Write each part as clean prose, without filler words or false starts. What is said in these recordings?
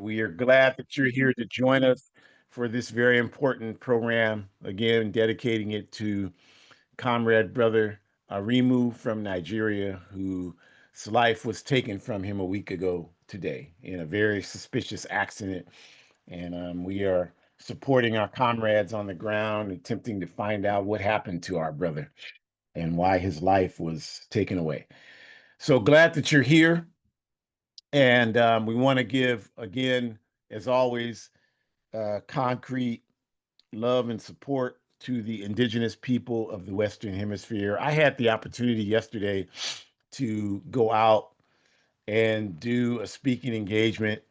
We are glad that you're here to join us for this very important program. Again, dedicating it to comrade brother Arimu from Nigeria, whose life was taken from him a week ago today in a very suspicious accident. And we are supporting our comrades on the ground, attempting to find out what happened to our brother and why his life was taken away. So glad that you're here. And we want to give, again, as always, concrete love and support to the indigenous people of the Western Hemisphere. I had the opportunity yesterday to go out and do a speaking engagement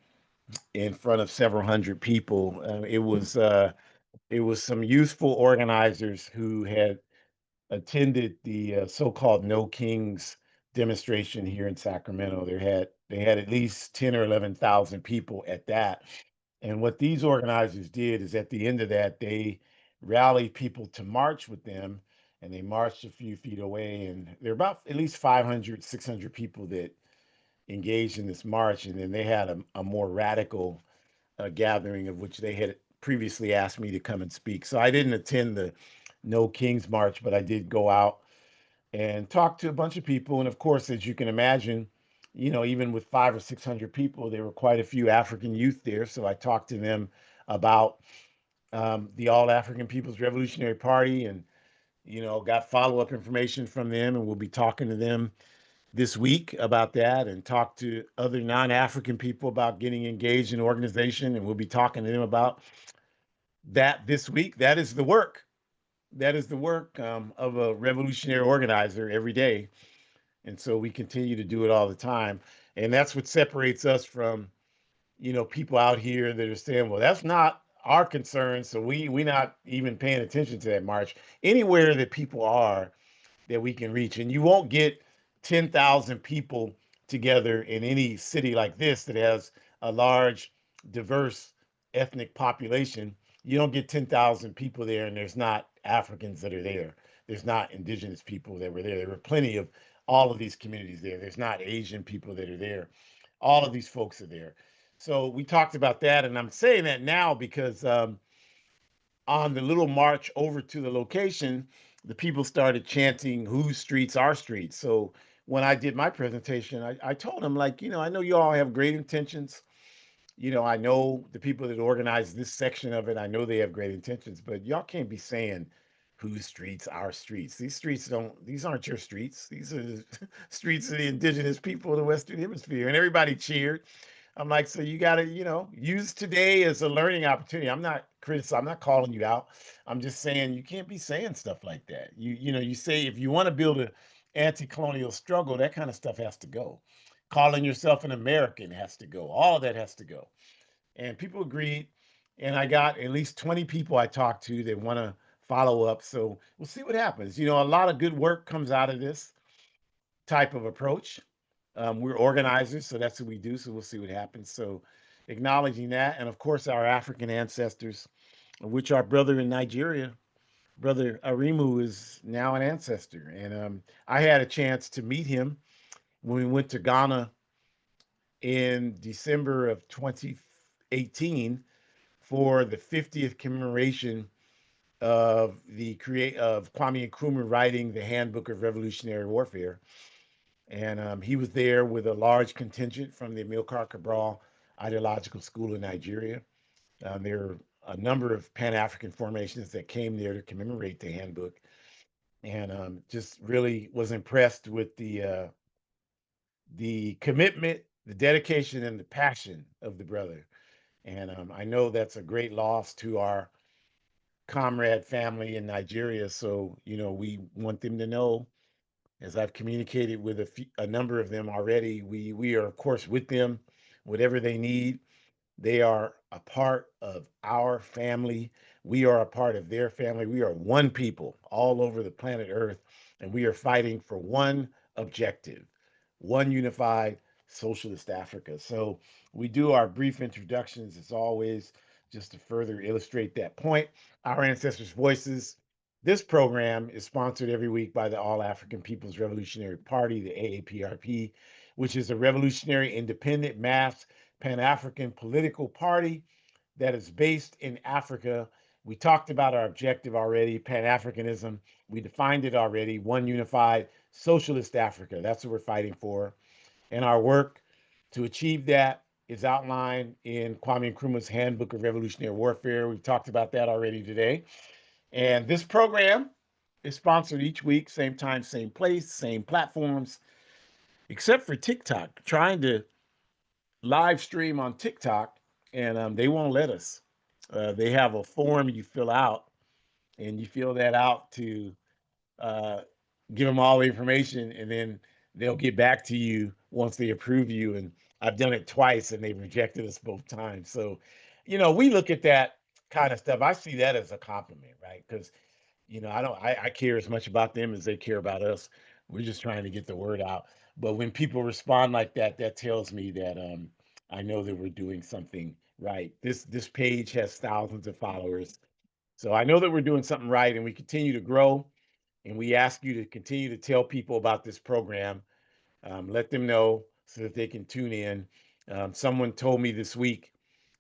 in front of several hundred people. It was some youthful organizers who had attended the so-called No Kings demonstration here in Sacramento. They had at least 10 or 11,000 people at that. And what these organizers did is at the end of that, they rallied people to march with them, and they marched a few feet away. And there are about at least 500, 600 people that engaged in this march. And then they had a more radical gathering of which they had previously asked me to come and speak. So I didn't attend the No Kings March, but I did go out and talk to a bunch of people. And of course, as you can imagine, even with 500 or 600 people, there were quite a few African youth there. So I talked to them about the All African People's Revolutionary Party, and got follow-up information from them, and we'll be talking to them this week about that, and talk to other non-African people about getting engaged in organization, and we'll be talking to them about that this week. That is the work. That is the work of a revolutionary organizer every day. And so we continue to do it all the time. And that's what separates us from, people out here that are saying, well, that's not our concern. So we not even paying attention to that march. Anywhere that people are that we can reach. And you won't get 10,000 people together in any city like this that has a large, diverse ethnic population. You don't get 10,000 people there, and there's not Africans that are there. There's not indigenous people that were there. There were plenty of all of these communities there. There's not Asian people that are there. All of these folks are there. So we talked about that, and I'm saying that now because on the little march over to the location, the people started chanting, "Whose streets are streets?" So when I did my presentation, I told them, like, I know you all have great intentions. I know the people that organize this section of it, I know they have great intentions, but y'all can't be saying whose streets are streets. These aren't your streets. These are the streets of the indigenous people of the Western Hemisphere. And everybody cheered. I'm like, so you got to, use today as a learning opportunity. I'm not criticizing, I'm not calling you out. I'm just saying you can't be saying stuff like that. You say if you want to build a anti-colonial struggle, that kind of stuff has to go. Calling yourself an American has to go. All of that has to go. And people agreed. And I got at least 20 people I talked to that want to follow up. So we'll see what happens. A lot of good work comes out of this type of approach. We're organizers, so that's what we do. So we'll see what happens. So acknowledging that, and of course our African ancestors, of which our brother in Nigeria, brother Arimu, is now an ancestor. And I had a chance to meet him when we went to Ghana in December of 2018 for the 50th commemoration of the create of Kwame Nkrumah writing the Handbook of Revolutionary Warfare. And he was there with a large contingent from the Amilcar Cabral Ideological School in Nigeria. There are a number of Pan-African formations that came there to commemorate the handbook, and just really was impressed with the commitment, the dedication, and the passion of the brother. And I know that's a great loss to our comrade family in Nigeria. So we want them to know, as I've communicated with a number of them already, we are of course with them, whatever they need. They are a part of our family. We are a part of their family. We are one people all over the planet Earth, and we are fighting for one objective, one unified socialist Africa. So we do our brief introductions as always, just to further illustrate that point. Our Ancestors' Voices. This program is sponsored every week by the All African People's Revolutionary Party, the AAPRP, which is a revolutionary independent mass Pan-African political party that is based in Africa. We talked about our objective already, Pan-Africanism. We defined it already, one unified socialist Africa. That's what we're fighting for. And our work to achieve that is outlined in Kwame Nkrumah's Handbook of Revolutionary Warfare. We've talked about that already today. And this program is sponsored each week, same time, same place, same platforms, except for TikTok. Trying to live stream on TikTok, and they won't let us. They have a form you fill out, and you fill that out to uh, give them all the information, and then they'll get back to you once they approve you. And I've done it twice, and they've rejected us both times. So, we look at that kind of stuff. I see that as a compliment, right? Because I care as much about them as they care about us. We're just trying to get the word out. But when people respond like that, that tells me that I know that we're doing something right. This page has thousands of followers. So I know that we're doing something right, and we continue to grow. And we ask you to continue to tell people about this program. Let them know so that they can tune in. Someone told me this week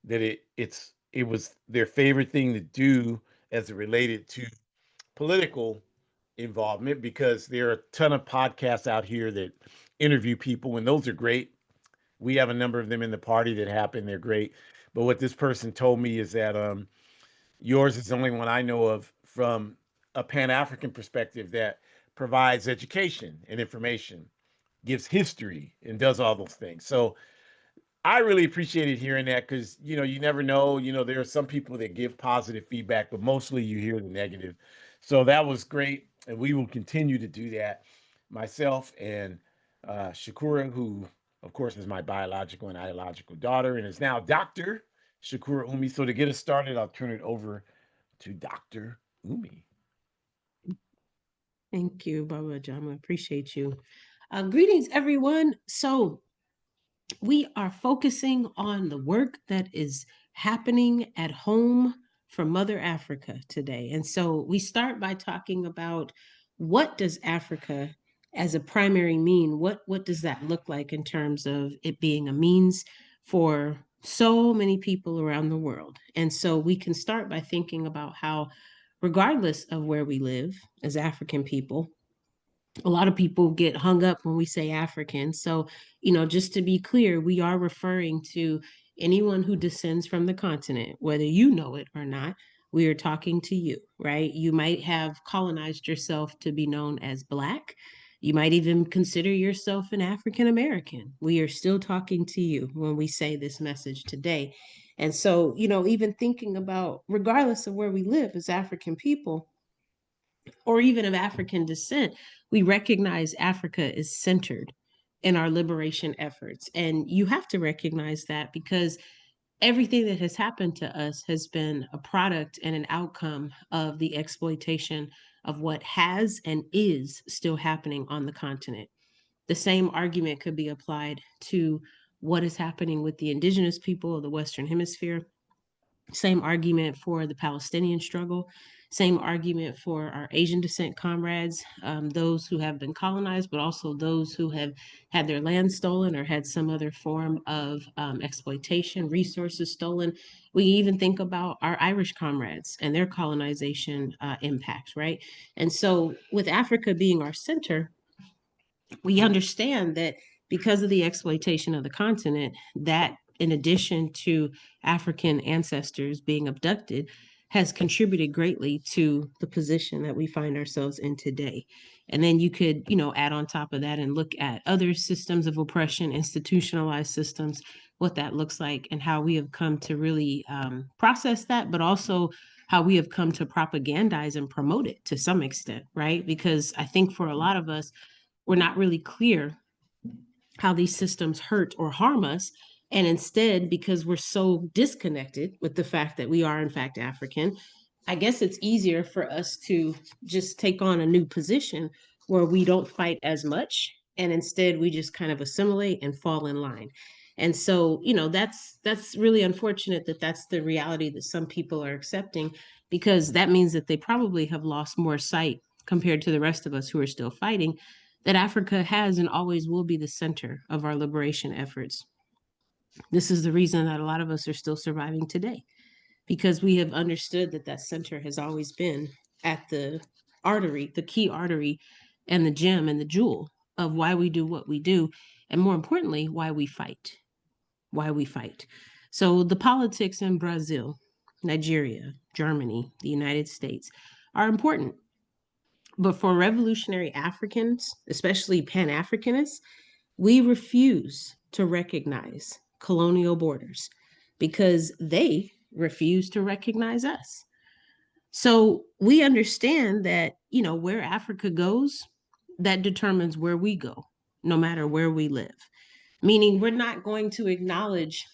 that it was their favorite thing to do as it related to political involvement, because there are a ton of podcasts out here that interview people, and those are great. We have a number of them in the party that happen. They're great. But what this person told me is that yours is the only one I know of from a Pan African perspective that provides education and information, gives history, and does all those things. So I really appreciated hearing that, because you never know. There are some people that give positive feedback, but mostly you hear the negative. So that was great, and we will continue to do that. Myself and Shakura, who of course is my biological and ideological daughter, and is now Dr. Shakura Umi. So to get us started, I'll turn it over to Dr. Umi. Thank you, Baba Jama. Appreciate you. Greetings, everyone. So, we are focusing on the work that is happening at home for Mother Africa today. And so, we start by talking about what does Africa as a primary mean? What does that look like in terms of it being a means for so many people around the world? And so, we can start by thinking about how, regardless of where we live as African people, a lot of people get hung up when we say African. So, just to be clear, we are referring to anyone who descends from the continent, whether you know it or not. We are talking to you, right? You might have colonized yourself to be known as Black. You might even consider yourself an African American. We are still talking to you when we say this message today. And so, even thinking about, regardless of where we live as African people, or even of African descent, we recognize Africa is centered in our liberation efforts. And you have to recognize that, because everything that has happened to us has been a product and an outcome of the exploitation of what has and is still happening on the continent. The same argument could be applied to what is happening with the indigenous people of the Western Hemisphere. Same argument for the Palestinian struggle. Same argument for our Asian descent comrades, those who have been colonized, but also those who have had their land stolen or had some other form of exploitation, resources stolen. We even think about our Irish comrades and their colonization impacts, right? And so, with Africa being our center, we understand that because of the exploitation of the continent, that in addition to African ancestors being abducted, has contributed greatly to the position that we find ourselves in today. And then you could, add on top of that and look at other systems of oppression, institutionalized systems, what that looks like, and how we have come to really process that, but also how we have come to propagandize and promote it to some extent, right? Because I think for a lot of us, we're not really clear how these systems hurt or harm us. And instead, because we're so disconnected with the fact that we are, in fact, African, I guess it's easier for us to just take on a new position where we don't fight as much. And instead, we just kind of assimilate and fall in line. And so, that's really unfortunate that that's the reality that some people are accepting, because that means that they probably have lost more sight compared to the rest of us who are still fighting, that Africa has and always will be the center of our liberation efforts. This is the reason that a lot of us are still surviving today, because we have understood that that center has always been at the artery, the key artery, and the gem and the jewel of why we do what we do, and more importantly, why we fight. Why we fight. So the politics in Brazil, Nigeria, Germany, the United States are important. But for revolutionary Africans, especially Pan Africanists, we refuse to recognize colonial borders because they refuse to recognize us. So we understand that, where Africa goes, that determines where we go, no matter where we live. Meaning, we're not going to acknowledge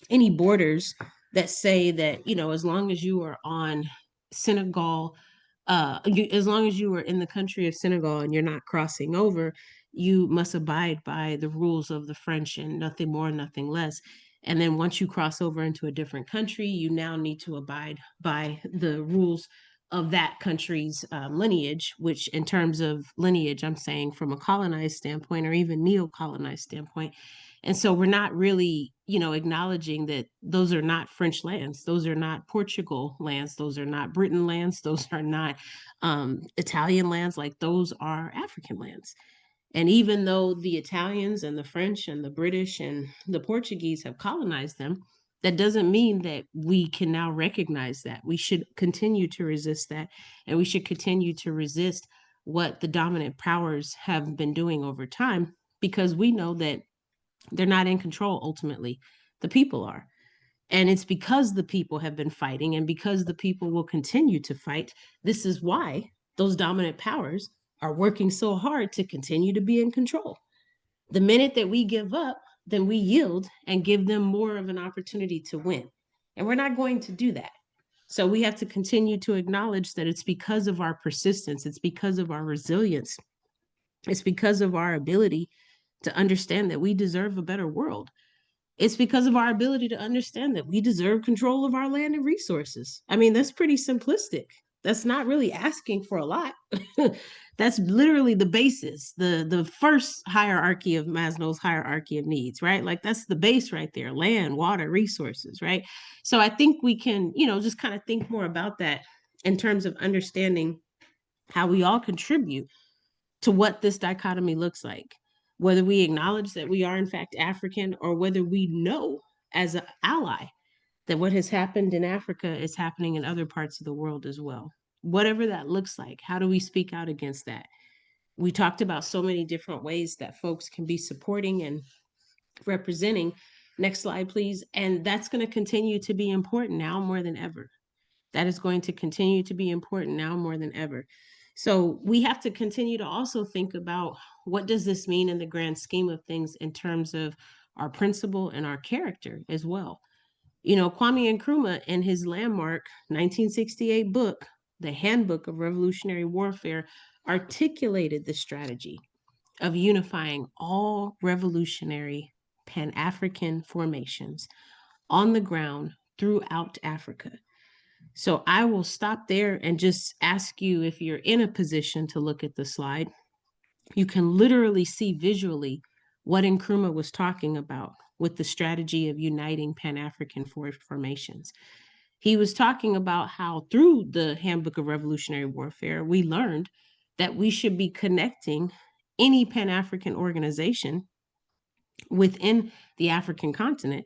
any borders that say that, as long as you are on Senegal, as long as you are in the country of Senegal and you're not crossing over, you must abide by the rules of the French and nothing more, nothing less. And then once you cross over into a different country, you now need to abide by the rules of that country's lineage, which, in terms of lineage, I'm saying from a colonized standpoint or even neo colonized standpoint. And so we're not really, acknowledging that those are not French lands. Those are not Portugal lands. Those are not Britain lands. Those are not Italian lands. Like, those are African lands. And even though the Italians and the French and the British and the Portuguese have colonized them, that doesn't mean that we can now recognize that. We should continue to resist that. And we should continue to resist what the dominant powers have been doing over time, because we know that they're not in control ultimately. The people are. And it's because the people have been fighting and because the people will continue to fight. This is why those dominant powers are working so hard to continue to be in control. The minute that we give up, then we yield and give them more of an opportunity to win. And we're not going to do that. So we have to continue to acknowledge that it's because of our persistence, it's because of our resilience, it's because of our ability to understand that we deserve a better world. It's because of our ability to understand that we deserve control of our land and resources. I mean, that's pretty simplistic. That's not really asking for a lot. That's literally the basis, the first hierarchy of Maslow's hierarchy of needs, right? Like, that's the base right there: land, water, resources, right? So I think we can, just kind of think more about that in terms of understanding how we all contribute to what this dichotomy looks like, whether we acknowledge that we are in fact African, or whether we know as an ally that what has happened in Africa is happening in other parts of the world as well. Whatever that looks like, how do we speak out against that? We talked about so many different ways that folks can be supporting and representing. Next slide, please. And that's going to continue to be important now more than ever. That is going to continue to be important now more than ever. So we have to continue to also think about, what does this mean in the grand scheme of things in terms of our principle and our character as well. Kwame Nkrumah, in his landmark 1968 book, The Handbook of Revolutionary Warfare, articulated the strategy of unifying all revolutionary Pan-African formations on the ground throughout Africa. So I will stop there and just ask you, if you're in a position to look at the slide, you can literally see visually what Nkrumah was talking about with the strategy of uniting Pan-African formations. He was talking about how, through the Handbook of Revolutionary Warfare, we learned that we should be connecting any Pan-African organization within the African continent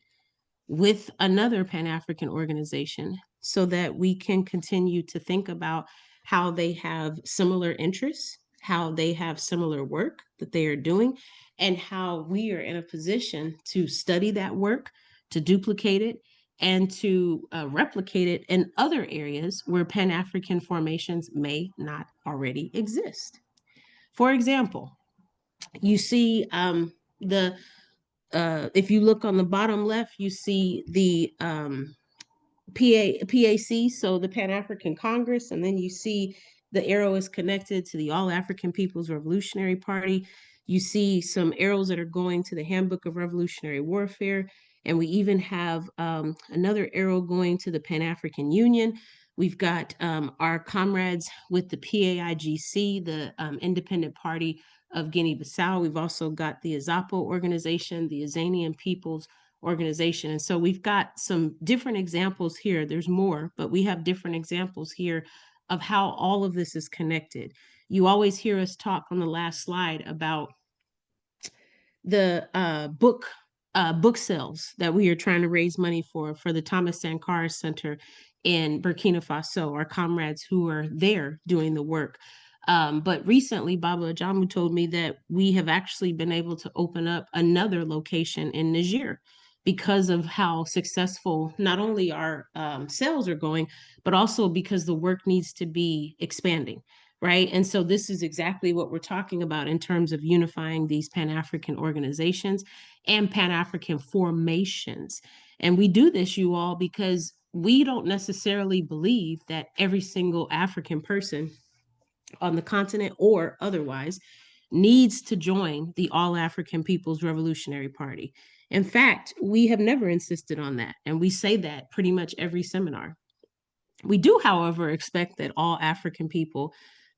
with another Pan African organization, so that we can continue to think about how they have similar interests, how they have similar work that they are doing, and how we are in a position to study that work, to duplicate it, and to replicate it in other areas where Pan African formations may not already exist. For example, you see the if you look on the bottom left, you see the PAC, so the Pan African Congress, and then you see the arrow is connected to the All African People's Revolutionary Party. You see some arrows that are going to the Handbook of Revolutionary Warfare, and we even have another arrow going to the Pan African Union. We've got our comrades with the PAIGC, the Independent Party of Guinea-Bissau. We've also got the Azapo organization, the Azanian People's organization. And so we've got some different examples here. There's more, but we have different examples here of how all of this is connected. You always hear us talk on the last slide about the book sales that we are trying to raise money for the Thomas Sankara Center in Burkina Faso, our comrades who are there doing the work. But recently, Baba Ajamu told me that we have actually been able to open up another location in Niger because of how successful not only our sales are going, but also because the work needs to be expanding, right? And so this is exactly what we're talking about in terms of unifying these Pan-African organizations and Pan-African formations. And we do this, you all, because we don't necessarily believe that every single African person on the continent or otherwise needs to join the All African People's Revolutionary Party. In fact, we have never insisted on that. And we say that pretty much every seminar. We do, however, expect that all African people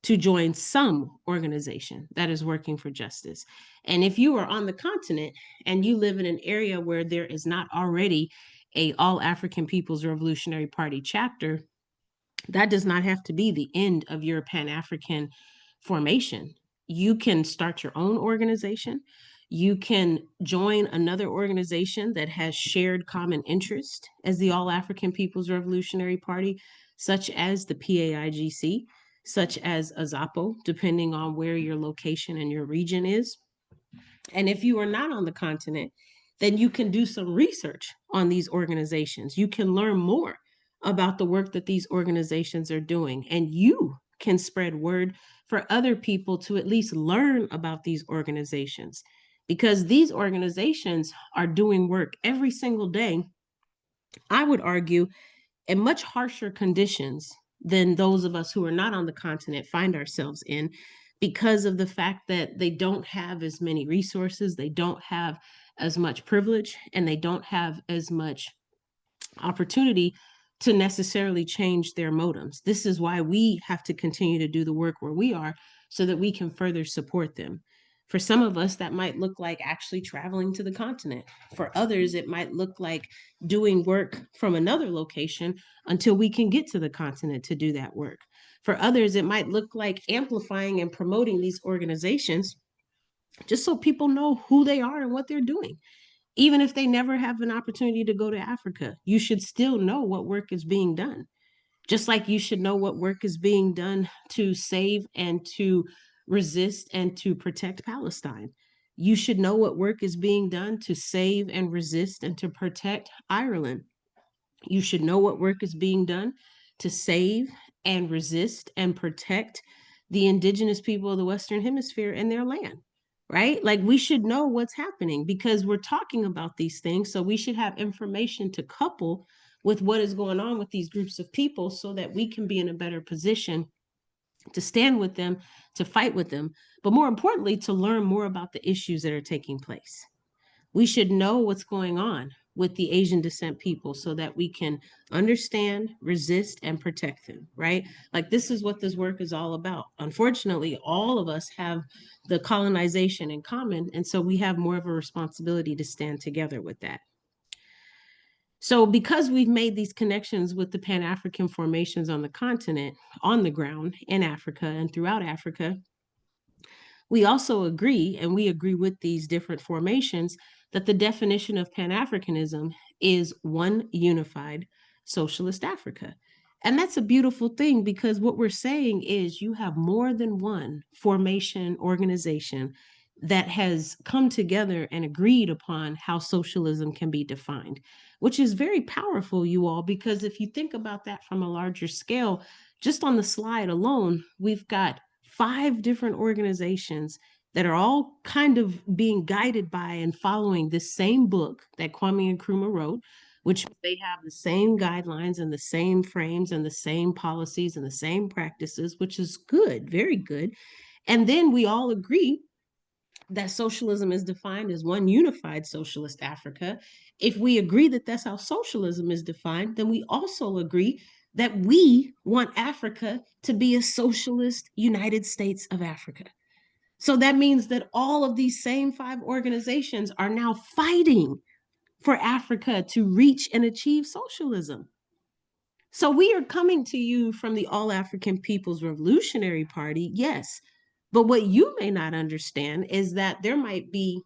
to join some organization that is working for justice. And if you are on the continent and you live in an area where there is not already a All African People's Revolutionary Party chapter, that does not have to be the end of your Pan African formation. You can start your own organization. You can join another organization that has shared common interest as the All African People's Revolutionary Party, such as the PAIGC, such as AZAPO, depending on where your location and your region is. And if you are not on the continent, then you can do some research on these organizations. You can learn more about the work that these organizations are doing, and you can spread word for other people to at least learn about these organizations, because these organizations are doing work every single day. I would argue in much harsher conditions than those of us who are not on the continent find ourselves in, because of the fact that they don't have as many resources, they don't have as much privilege, and they don't have as much opportunity to necessarily change their motives. This is why we have to continue to do the work where we are so that we can further support them. For some of us, that might look like actually traveling to the continent. For others, it might look like doing work from another location until we can get to the continent to do that work. For others, it might look like amplifying and promoting these organizations just so people know who they are and what they're doing. Even if they never have an opportunity to go to Africa, you should still know what work is being done. Just like you should know what work is being done to save and to resist and to protect Palestine. You should know what work is being done to save and resist and to protect Ireland. You should know what work is being done to save and resist and protect the indigenous people of the Western Hemisphere and their land, right? Like we should know what's happening because we're talking about these things. So we should have information to couple with what is going on with these groups of people so that we can be in a better position to stand with them, to fight with them, but more importantly, to learn more about the issues that are taking place. We should know what's going on with the Asian descent people so that we can understand, resist, and protect them, right? Like this is what this work is all about. Unfortunately, all of us have the colonization in common, and so we have more of a responsibility to stand together with that. So, because we've made these connections with the Pan African formations on the continent, on the ground, in Africa, and throughout Africa, we also agree, and we agree with these different formations, that the definition of Pan Africanism is one unified socialist Africa. And that's a beautiful thing because what we're saying is you have more than one formation organization that has come together and agreed upon how socialism can be defined, which is very powerful, you all, because if you think about that from a larger scale, just on the slide alone, we've got 5 different organizations that are all kind of being guided by and following this same book that Kwame Nkrumah wrote, which they have the same guidelines and the same frames and the same policies and the same practices, which is good, very good. And then we all agree that socialism is defined as one unified socialist Africa. If we agree that that's how socialism is defined, then we also agree that we want Africa to be a socialist United States of Africa. So that means that all of these same 5 organizations are now fighting for Africa to reach and achieve socialism. So we are coming to you from the All African People's Revolutionary Party, yes. But what you may not understand is that there might be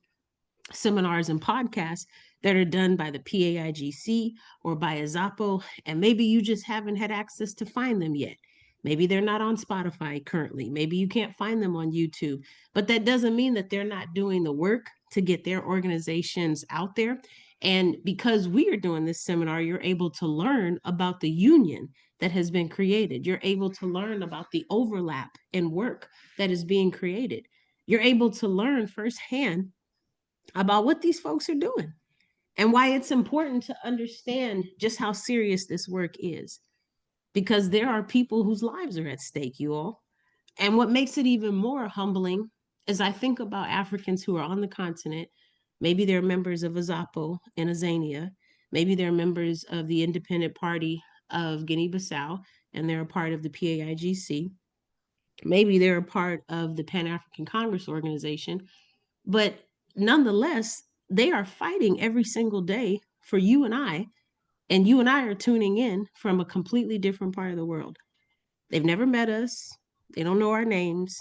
seminars and podcasts that are done by the PAIGC or by Azapo, and maybe you just haven't had access to find them yet. Maybe they're not on Spotify currently. Maybe you can't find them on YouTube. But that doesn't mean that they're not doing the work to get their organizations out there. And because we are doing this seminar, you're able to learn about the union that has been created. You're able to learn about the overlap in work that is being created. You're able to learn firsthand about what these folks are doing and why it's important to understand just how serious this work is. Because there are people whose lives are at stake, you all. And what makes it even more humbling is I think about Africans who are on the continent. Maybe they're members of Azapo and Azania. Maybe they're members of the Independent Party of Guinea Bissau and they're a part of the PAIGC. Maybe they're a part of the Pan African Congress Organization. But nonetheless, they are fighting every single day for you and you and I are tuning in from a completely different part of the world. They've never met us, they don't know our names,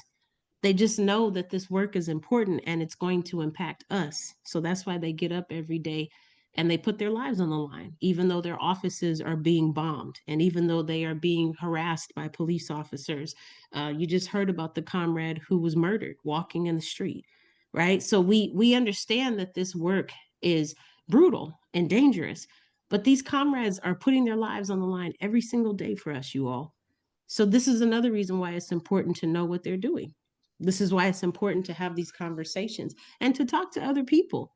they just know that this work is important and it's going to impact us. So that's why they get up every day and they put their lives on the line, even though their offices are being bombed and even though they are being harassed by police officers. You just heard about the comrade who was murdered walking in the street, right? So we understand that this work is brutal and dangerous, but these comrades are putting their lives on the line every single day for us, you all. So this is another reason why it's important to know what they're doing. This is why it's important to have these conversations and to talk to other people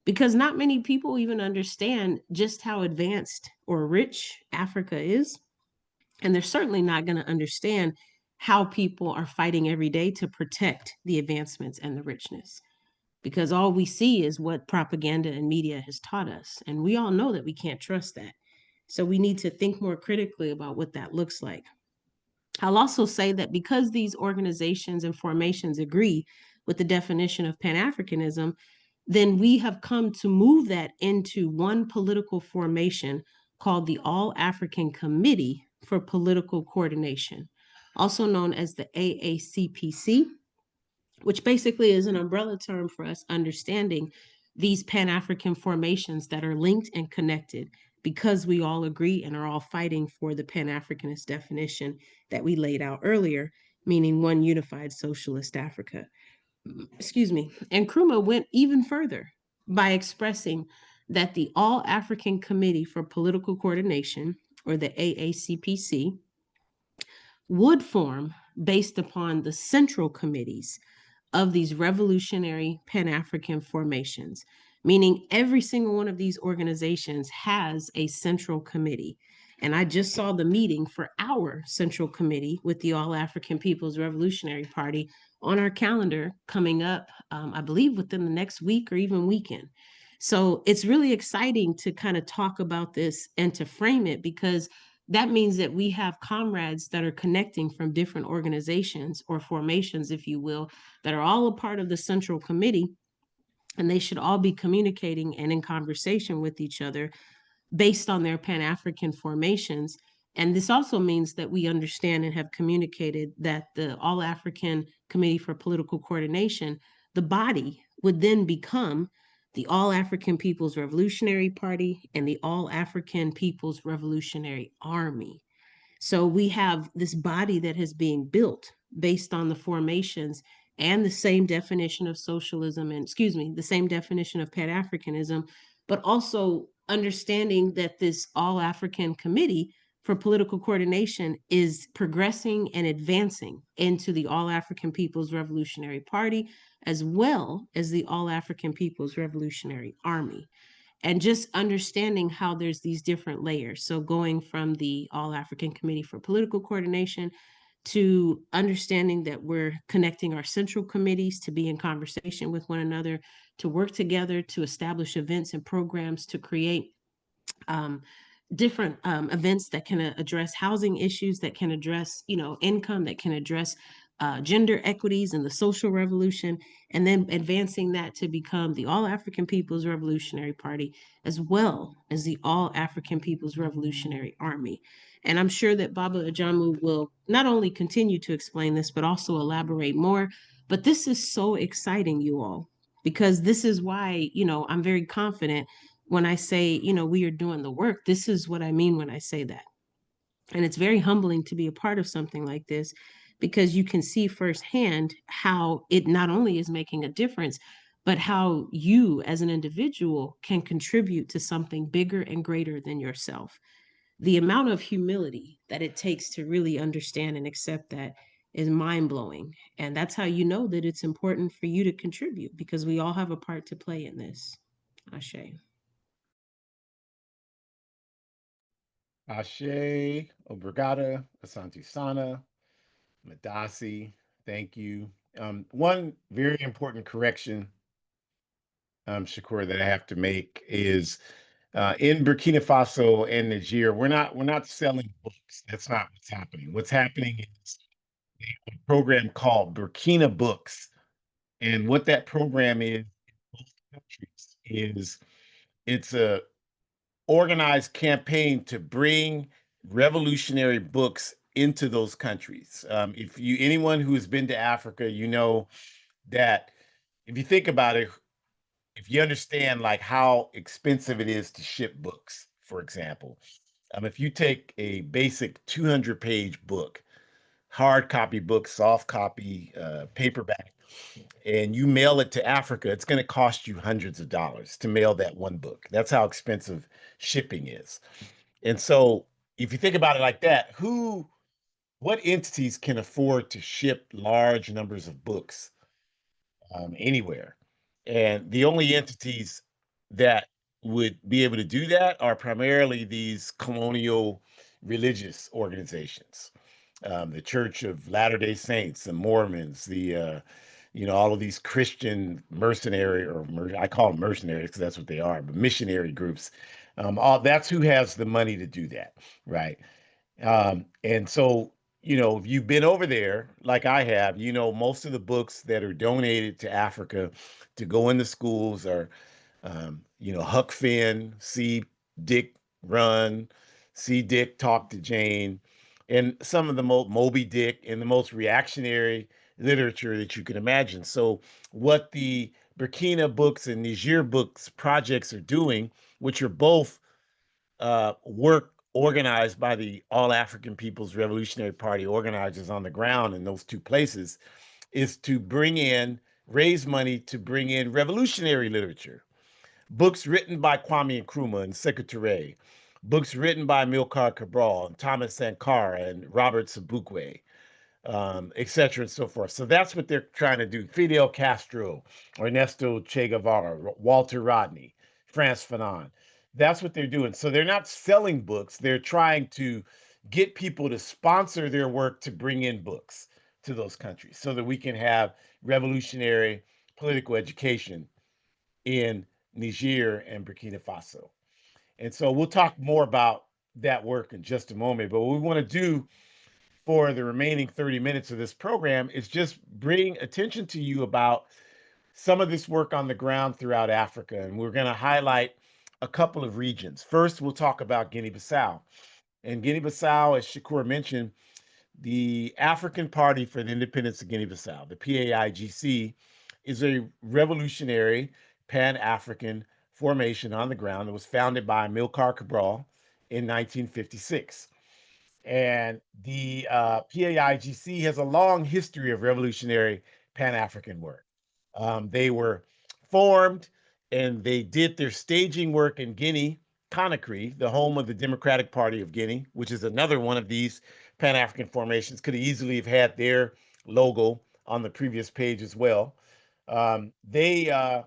because not many people even understand just how advanced or rich Africa is. And they're certainly not going to understand how people are fighting every day to protect the advancements and the richness because all we see is what propaganda and media has taught us. And we all know that we can't trust that. So we need to think more critically about what that looks like. I'll also say that because these organizations and formations agree with the definition of Pan Africanism, then we have come to move that into one political formation called the All African Committee for Political Coordination, also known as the AACPC, which basically is an umbrella term for us understanding these Pan African formations that are linked and connected because we all agree and are all fighting for the Pan Africanist definition that we laid out earlier, meaning one unified socialist Africa. Excuse me. And Nkrumah went even further by expressing that the All African Committee for Political Coordination, or the AACPC, would form based upon the central committees of these revolutionary Pan African formations, meaning every single one of these organizations has a central committee. And I just saw the meeting for our central committee with the All African People's Revolutionary Party on our calendar coming up, I believe within the next week or even weekend. So it's really exciting to kind of talk about this and to frame it because that means that we have comrades that are connecting from different organizations or formations, if you will, that are all a part of the central committee, and they should all be communicating and in conversation with each other based on their Pan African formations. And this also means that we understand and have communicated that the All African Committee for Political Coordination, the body, would then become the All African People's Revolutionary Party and the All African People's Revolutionary Army. So we have this body that is being built based on the formations and the same definition of socialism and, excuse me, the same definition of Pan Africanism, but also understanding that this All African Committee for Political Coordination is progressing and advancing into the All African People's Revolutionary Party, as well as the All African People's Revolutionary Army, and just understanding how there's these different layers. So going from the All African Committee for Political Coordination to understanding that we're connecting our central committees to be in conversation with one another, to work together, to establish events and programs, to create um, different events that can address housing issues, that can address, income, that can address gender equities and the social revolution, and then advancing that to become the All African People's Revolutionary Party, as well as the All African People's Revolutionary Army. And I'm sure that Baba Ajamu will not only continue to explain this, but also elaborate more. But this is so exciting, you all, because this is why, I'm very confident when I say, we are doing the work. This is what I mean when I say that. And it's very humbling to be a part of something like this because you can see firsthand how it not only is making a difference, but how you as an individual can contribute to something bigger and greater than yourself. The amount of humility that it takes to really understand and accept that is mind blowing. And that's how you know that it's important for you to contribute because we all have a part to play in this. Ashe. Ashe, Obrigada, Asante Sana, Madasi, thank you. One very important correction, Shakur, that I have to make is in Burkina Faso and Niger, we're not selling books. That's not what's happening. What's happening is a program called Burkina Books, and what that program is in both countries is it's a organized campaign to bring revolutionary books into those countries. If you anyone who has been to Africa, you know that if you think about it, if you understand like how expensive it is to ship books, for example, if you take a basic 200-page book, hard copy book, soft copy, paperback, and you mail it to Africa, it's going to cost you hundreds of dollars to mail that one book. That's how expensive shipping is. And so, if you think about it like that, what entities can afford to ship large numbers of books anywhere? And the only entities that would be able to do that are primarily these colonial religious organizations, the Church of Latter-day Saints, the Mormons, all of these Christian mercenary I call them mercenaries because that's what they are, but missionary groups. All that's who has the money to do that, right? And so, if you've been over there, like I have, most of the books that are donated to Africa to go into schools are, Huck Finn, See Dick Run, See Dick Talk to Jane, and some of the Moby Dick and the most reactionary literature that you can imagine. So, what the Burkina books and Niger books projects are doing, which are both work organized by the All African People's Revolutionary Party organizers on the ground in those two places, is to raise money to bring in revolutionary literature. Books written by Kwame Nkrumah and Sekou Touré, books written by Milcar Cabral and Thomas Sankara and Robert Sobukwe, et cetera, and so forth. So that's what they're trying to do. Fidel Castro, Ernesto Che Guevara, Walter Rodney, Frantz Fanon. That's what they're doing. So they're not selling books. They're trying to get people to sponsor their work to bring in books to those countries so that we can have revolutionary political education in Niger and Burkina Faso. And so we'll talk more about that work in just a moment. But what we want to do for the remaining 30 minutes of this program is just bring attention to you about some of this work on the ground throughout Africa. And we're going to highlight a couple of regions. First, we'll talk about Guinea Bissau. And Guinea Bissau, as Shakur mentioned, the African Party for the Independence of Guinea Bissau, the PAIGC, is a revolutionary Pan African formation on the ground that was founded by Milcar Cabral in 1956. And the PAIGC has a long history of revolutionary Pan African work. They were formed and they did their staging work in Guinea, Conakry, the home of the Democratic Party of Guinea, which is another one of these Pan African formations, could easily have had their logo on the previous page as well. They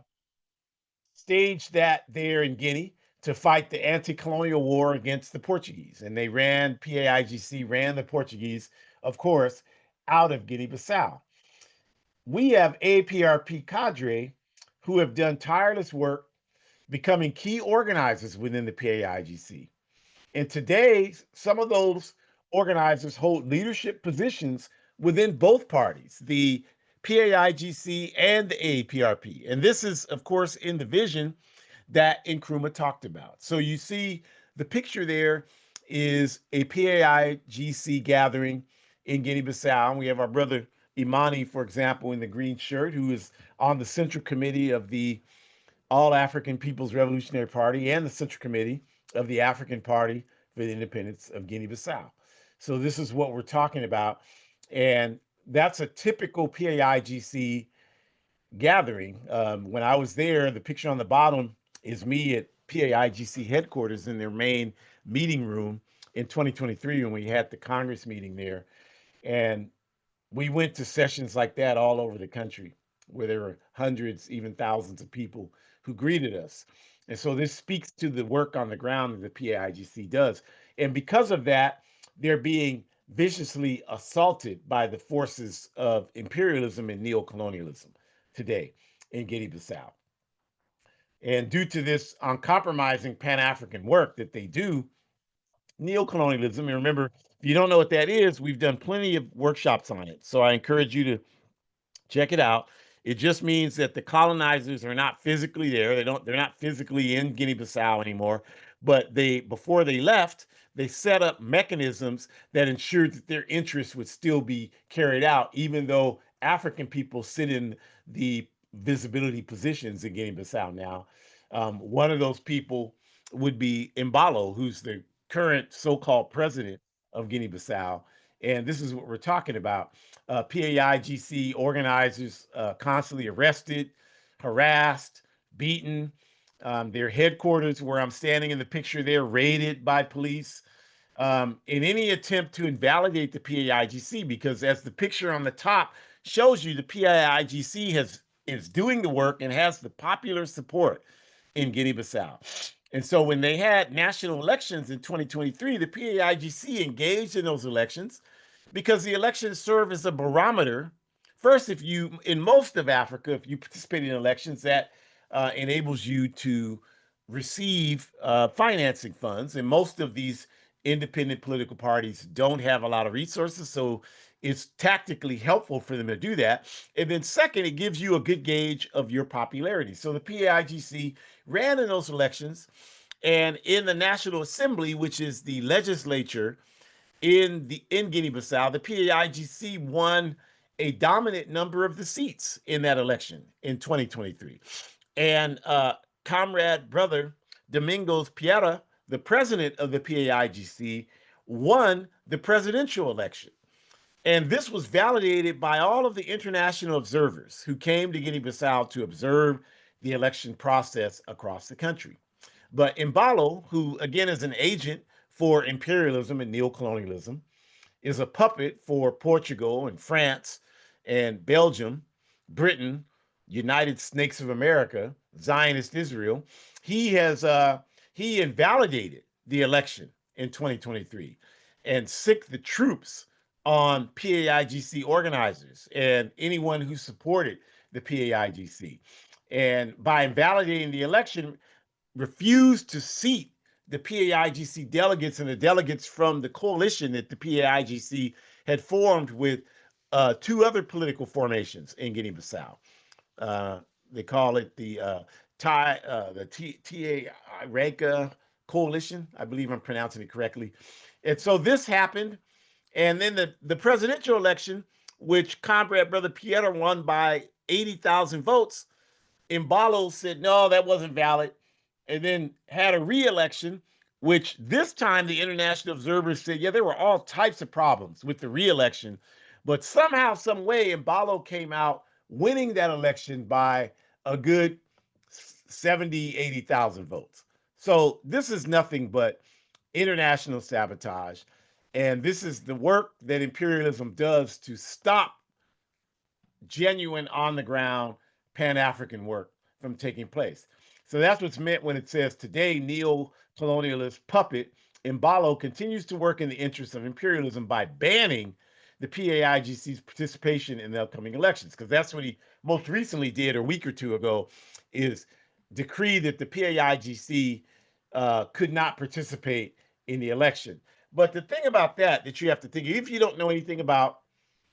staged that there in Guinea to fight the anti-colonial war against the Portuguese. And PAIGC ran the Portuguese, of course, out of Guinea-Bissau. We have APRP cadre who have done tireless work becoming key organizers within the PAIGC. And today, some of those organizers hold leadership positions within both parties, the PAIGC and the AAPRP. And this is, of course, in the vision that Nkrumah talked about. So you see the picture there is a PAIGC gathering in Guinea-Bissau. And we have our brother Imani, for example, in the green shirt, who is on the Central Committee of the All African People's Revolutionary Party and the Central Committee of the African Party for the Independence of Guinea-Bissau. So this is what we're talking about. And that's a typical PAIGC gathering. When I was there, the picture on the bottom is me at PAIGC headquarters in their main meeting room in 2023 when we had the Congress meeting there. And we went to sessions like that all over the country where there were hundreds, even thousands of people who greeted us. And so this speaks to the work on the ground that the PAIGC does. And because of that, they're being viciously assaulted by the forces of imperialism and neocolonialism today in Guinea Bissau. And due to this uncompromising Pan African work that they do, neocolonialism, and remember, if you don't know what that is, we've done plenty of workshops on it. So I encourage you to check it out. It just means that the colonizers are not physically there. They're not physically in Guinea-Bissau anymore, but they before they left, they set up mechanisms that ensured that their interests would still be carried out, even though African people sit in the visibility positions in Guinea-Bissau now. One of those people would be Mbalo, who's the current so-called president of Guinea-Bissau. And this is what we're talking about. PAIGC organizers constantly arrested, harassed, beaten. Their headquarters, where I'm standing in the picture there, raided by police in any attempt to invalidate the PAIGC, because as the picture on the top shows you, the PAIGC is doing the work and has the popular support in Guinea-Bissau. And so when they had national elections in 2023, the PAIGC engaged in those elections because the elections serve as a barometer. First, if you, in most of Africa, if you participate in elections, that enables you to receive financing funds. And most of these independent political parties don't have a lot of resources. So it's tactically helpful for them to do that. And then, second, it gives you a good gauge of your popularity. So the PAIGC ran in those elections. And in the National Assembly, which is the legislature in Guinea-Bissau, the PAIGC won a dominant number of the seats in that election in 2023. And comrade brother Domingos Piera, the president of the PAIGC, won the presidential election. And this was validated by all of the international observers who came to Guinea-Bissau to observe the election process across the country. But Mbalo, who again is an agent for imperialism and neocolonialism, is a puppet for Portugal and France and Belgium, Britain, United Snakes of America, Zionist Israel. He invalidated the election in 2023 and sicked the troops on PAIGC organizers and anyone who supported the PAIGC. And by invalidating the election, refused to seat the PAIGC delegates and the delegates from the coalition that the PAIGC had formed with two other political formations in Guinea-Bissau. Uh, they call it the TA coalition. I believe I'm pronouncing it correctly. And so this happened, and then the presidential election, which comrade brother Piera won by 80,000 votes, Mbalo said, no, that wasn't valid, and then had a re-election, which this time the international observers said, yeah, there were all types of problems with the re-election, but somehow, some way, Mbalo came out winning that election by a good 70, 80,000 votes. So this is nothing but international sabotage. And this is the work that imperialism does to stop genuine on the ground Pan African work from taking place. So that's what's meant when it says today, neo colonialist puppet Mbalo continues to work in the interests of imperialism by banning the PAIGC's participation in the upcoming elections, because that's what he most recently did a week or two ago, is decree that the PAIGC could not participate in the election. But the thing about that you have to think, if you don't know anything about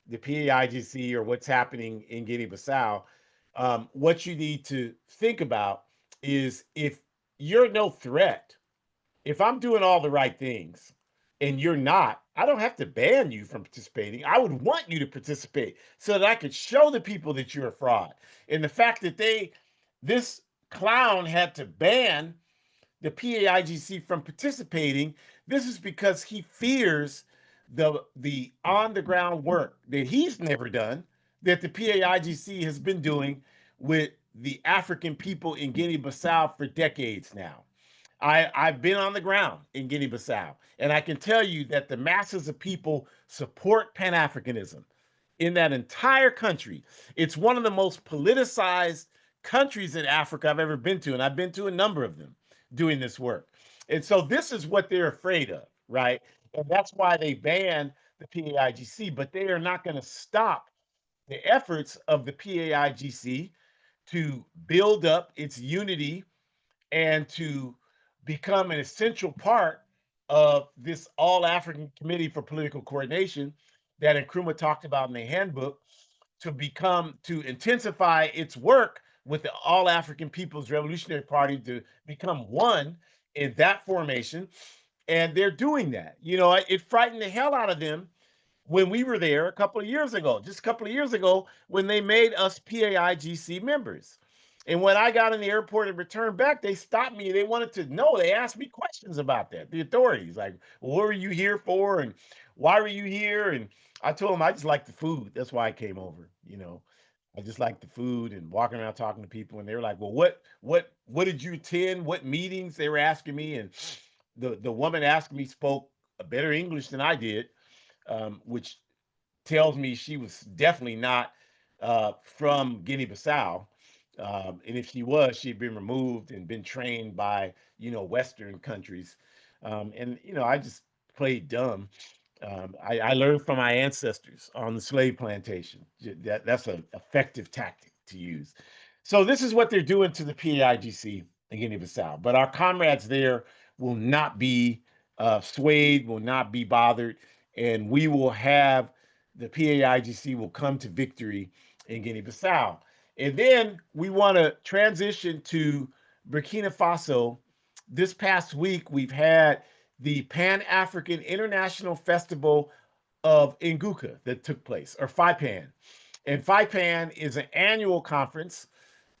the PAIGC or what's happening in Guinea-Bissau, what you need to think about is if you're no threat, if I'm doing all the right things and you're not, I don't have to ban you from participating. I would want you to participate so that I could show the people that you're a fraud. And the fact that this clown had to ban the PAIGC from participating, this is because he fears the on the ground work that he's never done, that the PAIGC has been doing with the African people in Guinea-Bissau for decades now. I've been on the ground in Guinea-Bissau, and I can tell you that the masses of people support Pan-Africanism in that entire country. It's one of the most politicized countries in Africa I've ever been to, and I've been to a number of them doing this work. And so this is what they're afraid of, right? And that's why they banned the PAIGC, but they are not going to stop the efforts of the PAIGC to build up its unity and to become an essential part of this All African Committee for Political Coordination that Nkrumah talked about in the handbook, to intensify its work with the All African People's Revolutionary Party to become one in that formation. And they're doing that. You know, it frightened the hell out of them when we were there a couple of years ago, just a couple of years ago, when they made us PAIGC members. And when I got in the airport and returned back, they stopped me. They wanted to know. They asked me questions about that. The authorities, like, well, what were you here for? And why were you here? And I told them I just like the food. That's why I came over. You know, I just like the food and walking around talking to people. And they were like, well, what did you attend? What meetings? They were asking me. And the woman asking me spoke a better English than I did, which tells me she was definitely not from Guinea-Bissau. And if she was, she'd been removed and been trained by, Western countries. And, I just played dumb. I learned from my ancestors on the slave plantation. That's an effective tactic to use. So this is what they're doing to the PAIGC in Guinea-Bissau. But our comrades there will not be swayed, will not be bothered, and we will have the PAIGC will come to victory in Guinea-Bissau. And then we want to transition to Burkina Faso. This past week, we've had the Pan-African International Festival of Nguka that took place, or FIPAN. And FIPAN is an annual conference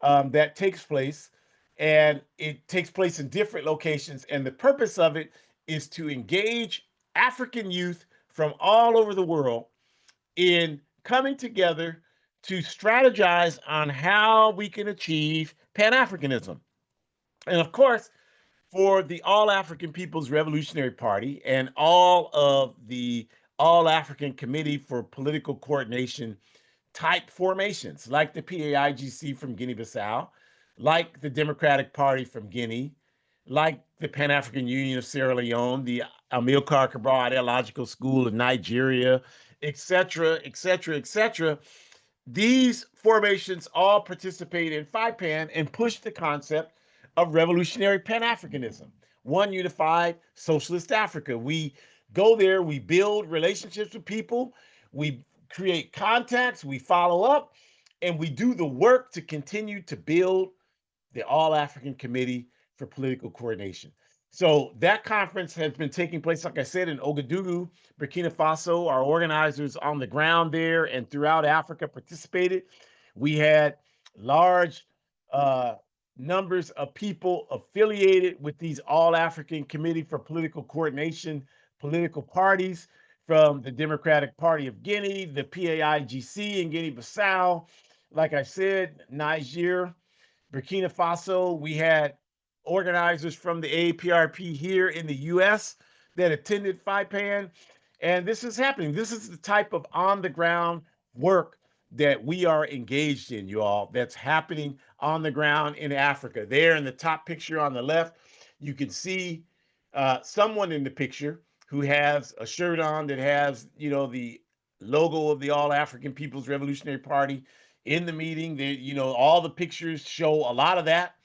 that takes place, and it takes place in different locations. And the purpose of it is to engage African youth from all over the world in coming together to strategize on how we can achieve Pan Africanism. And of course, for the All African People's Revolutionary Party and all of the All African Committee for Political Coordination type formations, like the PAIGC from Guinea Bissau, like the Democratic Party from Guinea, like the Pan African Union of Sierra Leone, the Amilcar Cabral Ideological School of Nigeria, etc., etc., etc. These formations all participate in FIPAN and push the concept of revolutionary Pan Africanism, one unified socialist Africa. We go there, we build relationships with people, we create contacts, we follow up, and we do the work to continue to build the All African Committee for Political Coordination. So that conference has been taking place, like I said, in Ouagadougou, Burkina Faso. Our organizers on the ground there and throughout Africa participated. We had large uh, numbers of people affiliated with these All African Committee for Political Coordination political parties, from the Democratic Party of Guinea, the PAIGC in Guinea Bissau, like I said, Niger, Burkina Faso. We had organizers from the APRP here in the US that attended FIPAN. And this is happening. This is the type of on the ground work that we are engaged in, you all, that's happening on the ground in Africa. There in the top picture on the left, you can see someone in the picture who has a shirt on that has, the logo of the All African People's Revolutionary Party in the meeting. All the pictures show a lot of that.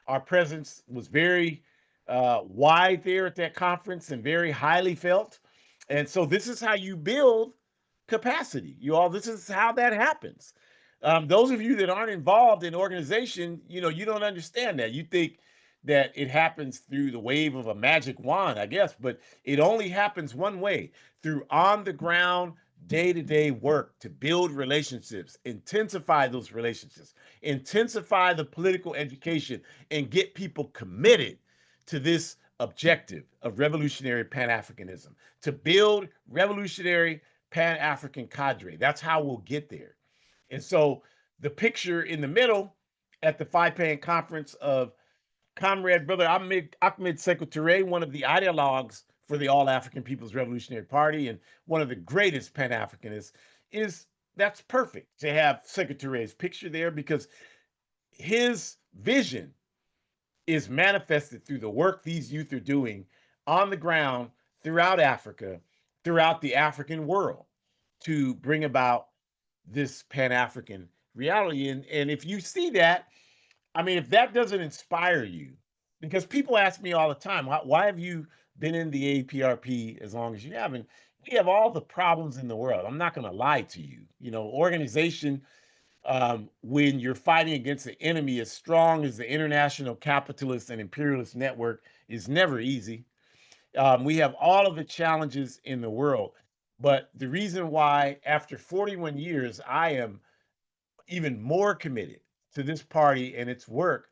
Our presence was very wide there at that conference and very highly felt. And so this is how you build capacity. You all, this is how that happens. Those of you that aren't involved in organization, you don't understand that. You think that it happens through the wave of a magic wand, I guess, but it only happens one way, through on the ground, day to day work to build relationships, intensify those relationships, intensify the political education, and get people committed to this objective of revolutionary Pan Africanism, to build revolutionary Pan African cadre. That's how we'll get there. And so the picture in the middle at the Five Pan Conference of Comrade Brother Ahmed Sekou Touré, one of the ideologues for the All African People's Revolutionary Party and one of the greatest Pan Africanists, is that's perfect to have Sekou Touré's picture there because his vision is manifested through the work these youth are doing on the ground throughout Africa, throughout the African world, to bring about this Pan African reality. And if you see that, I mean, if that doesn't inspire you, because people ask me all the time, why have you been in the APRP as long as you have? And we have all the problems in the world. I'm not going to lie to you. Organization, when you're fighting against an enemy as strong as the international capitalist and imperialist network, is never easy. We have all of the challenges in the world. But the reason why, after 41 years, I am even more committed to this party and its work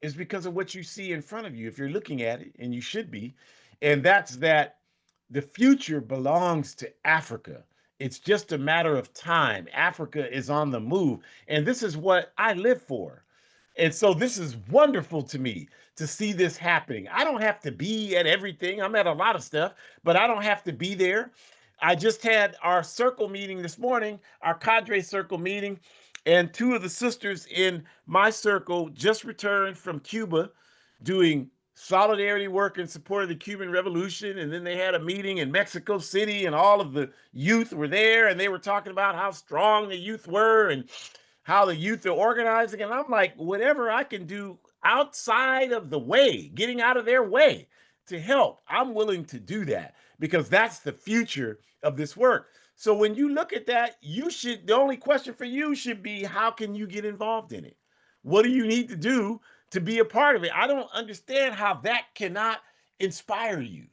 is because of what you see in front of you if you're looking at it, and you should be. And that's that the future belongs to Africa. It's just a matter of time. Africa is on the move. And this is what I live for. And so this is wonderful to me to see this happening. I don't have to be at everything. I'm at a lot of stuff, but I don't have to be there. I just had our circle meeting this morning, our cadre circle meeting, and two of the sisters in my circle just returned from Cuba doing solidarity work in support of the Cuban Revolution. And then they had a meeting in Mexico City, and all of the youth were there, and they were talking about how strong the youth were and how the youth are organizing. And I'm like, whatever I can do outside of the way, getting out of their way to help, I'm willing to do that because that's the future of this work. So when you look at that, the only question for you should be, how can you get involved in it? What do you need to do to be a part of it? I don't understand how that cannot inspire you.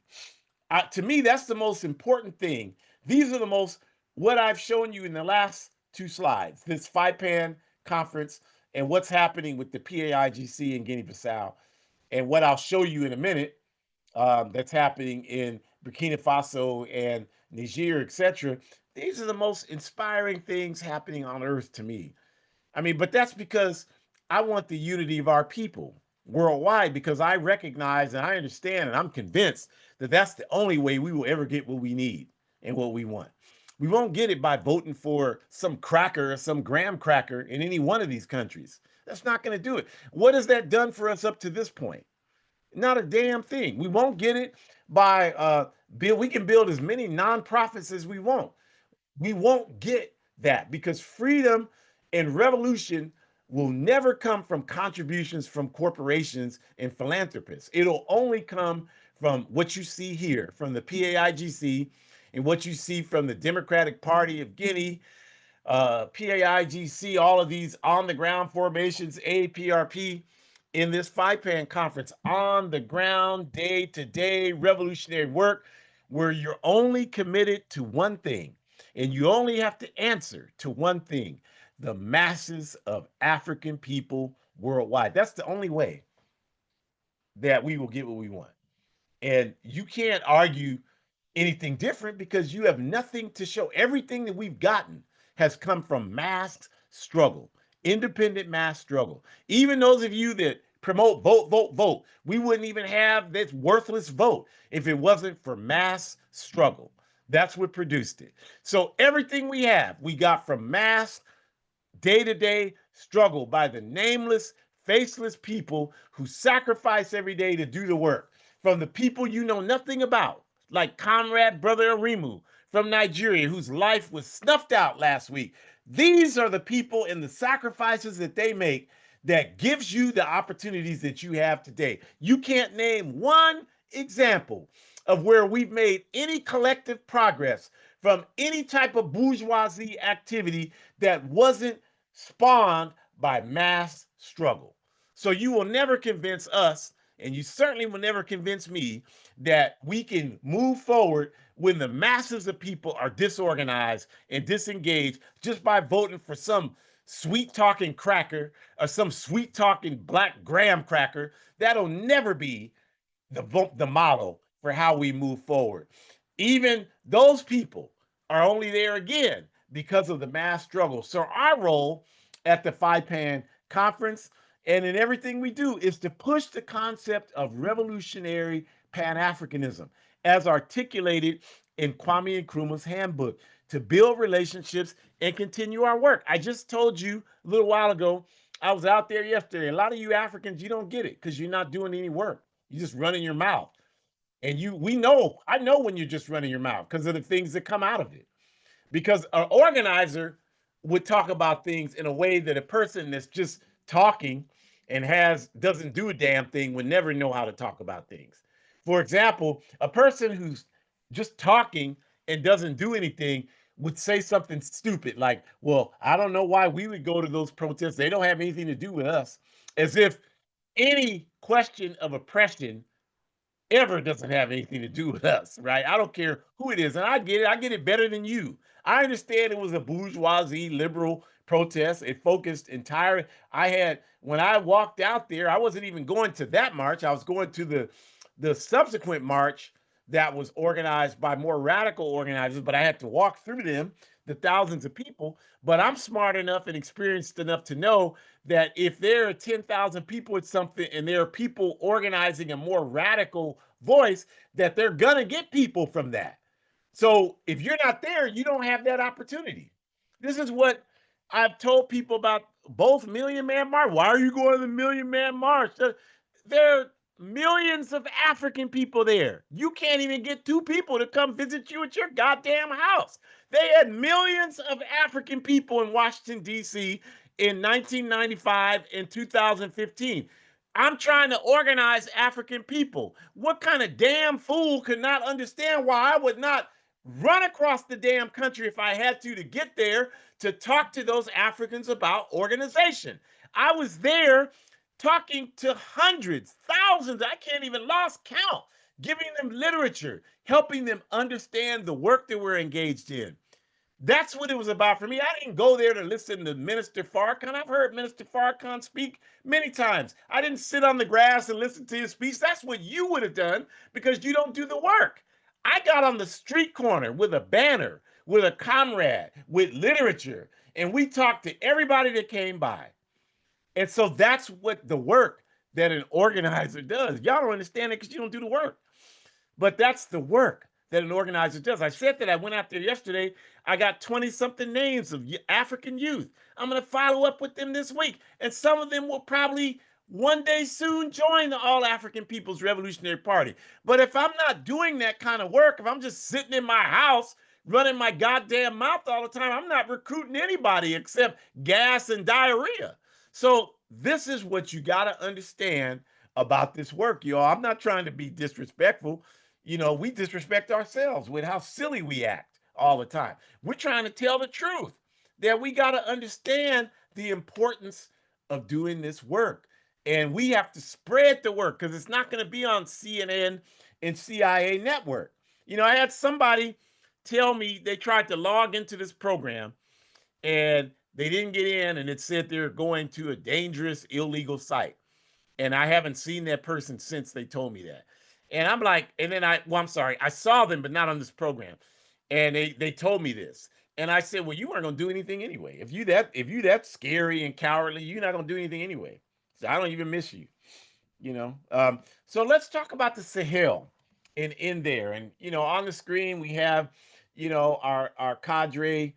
To me, that's the most important thing. These are the most, what I've shown you in the last two slides, this FIPAN conference and what's happening with the PAIGC in Guinea-Bissau, and what I'll show you in a minute that's happening in Burkina Faso and Niger, etc. These are the most inspiring things happening on earth to me. I mean, but that's because I want the unity of our people worldwide, because I recognize and I understand and I'm convinced that that's the only way we will ever get what we need and what we want. We won't get it by voting for some cracker or some graham cracker in any one of these countries. That's not going to do it. What has that done for us up to this point? Not a damn thing. We won't get it by build. We can build as many nonprofits as we want. We won't get that because freedom and revolution will never come from contributions from corporations and philanthropists. It'll only come from what you see here, from the PAIGC, and what you see from the Democratic Party of Guinea, PAIGC, all of these on the ground formations, APRP, in this FIPAN conference, on the ground, day to day revolutionary work, where you're only committed to one thing, and you only have to answer to one thing: the masses of African people worldwide. That's the only way that we will get what we want. And you can't argue anything different because you have nothing to show. Everything that we've gotten has come from mass struggle, independent mass struggle. Even those of you that promote vote, vote, vote, we wouldn't even have this worthless vote if it wasn't for mass struggle. That's what produced it. So everything we have, we got from mass day to day struggle by the nameless, faceless people who sacrifice every day to do the work. From the people you know nothing about, like Comrade Brother Arimu from Nigeria, whose life was snuffed out last week. These are the people and the sacrifices that they make that gives you the opportunities that you have today. You can't name one example of where we've made any collective progress from any type of bourgeoisie activity that wasn't spawned by mass struggle. So you will never convince us, and you certainly will never convince me, that we can move forward when the masses of people are disorganized and disengaged just by voting for some sweet talking cracker or some sweet talking black graham cracker. That'll never be the model for how we move forward. Even those people are only there again because of the mass struggle. So our role at the FIPAN conference and in everything we do is to push the concept of revolutionary Pan-Africanism as articulated in Kwame Nkrumah's handbook to build relationships and continue our work. I just told you a little while ago, I was out there yesterday. A lot of you Africans, you don't get it because you're not doing any work. You're just running your mouth. And we know, I know when you're just running your mouth because of the things that come out of it. Because an organizer would talk about things in a way that a person that's just talking and has doesn't do a damn thing would never know how to talk about things. For example, a person who's just talking and doesn't do anything would say something stupid like, well, I don't know why we would go to those protests. They don't have anything to do with us. As if any question of oppression ever doesn't have anything to do with us, right? I don't care who it is. And I get it. I get it better than you. I understand it was a bourgeoisie liberal protest. It focused entirely. When I walked out there, I wasn't even going to that march. I was going to the subsequent march that was organized by more radical organizers, but I had to walk through them, the thousands of people. But I'm smart enough and experienced enough to know that if there are 10,000 people at something and there are people organizing a more radical voice, that they're going to get people from that. So if you're not there, you don't have that opportunity. This is what I've told people about both Million Man March. Why are you going to the Million Man March? There are millions of African people there. You can't even get two people to come visit you at your goddamn house. They had millions of African people in Washington, D.C. in 1995 and 2015. I'm trying to organize African people. What kind of damn fool could not understand why I would not run across the damn country if I had to get there to talk to those Africans about organization? I was there talking to hundreds, thousands, I can't even lost count, giving them literature, helping them understand the work that we're engaged in. That's what it was about for me. I didn't go there to listen to Minister Farrakhan. I've heard Minister Farrakhan speak many times. I didn't sit on the grass and listen to his speech. That's what you would have done because you don't do the work. I got on the street corner with a banner, with a comrade, with literature, and we talked to everybody that came by. And so that's what the work that an organizer does. Y'all don't understand it because you don't do the work. But that's the work that an organizer does. I said that I went out there yesterday. I got 20 something names of African youth. I'm going to follow up with them this week. And some of them will probably one day soon join the All African People's Revolutionary Party. But if I'm not doing that kind of work, if I'm just sitting in my house running my goddamn mouth all the time, I'm not recruiting anybody except gas and diarrhea. So this is what you got to understand about this work, y'all. I'm not trying to be disrespectful. We disrespect ourselves with how silly we act all the time. We're trying to tell the truth that we got to understand the importance of doing this work. And we have to spread the work because it's not going to be on CNN and CIA network. I had somebody tell me they tried to log into this program and they didn't get in and it said they're going to a dangerous illegal site. And I haven't seen that person since they told me that. And I'm like, and then I'm sorry, I saw them, but not on this program. And they told me this. And I said, well, you weren't gonna do anything anyway. If you that scary and cowardly, you're not gonna do anything anyway. So I don't even miss you. So let's talk about the Sahel in there. And on the screen we have, our cadre,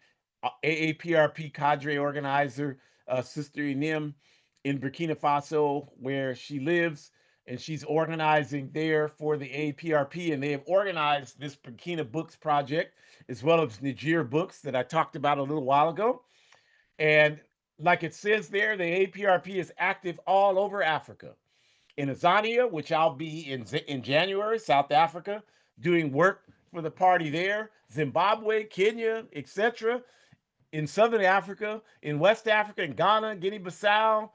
AAPRP cadre organizer, Sister Inim in Burkina Faso, where she lives, and she's organizing there for the AAPRP, and they have organized this Burkina Books project as well as Niger Books that I talked about a little while ago. And like it says there, the AAPRP is active all over Africa. In Azania, which I'll be in January, South Africa, doing work for the party there, Zimbabwe, Kenya, etc., in Southern Africa, in West Africa, in Ghana, Guinea-Bissau,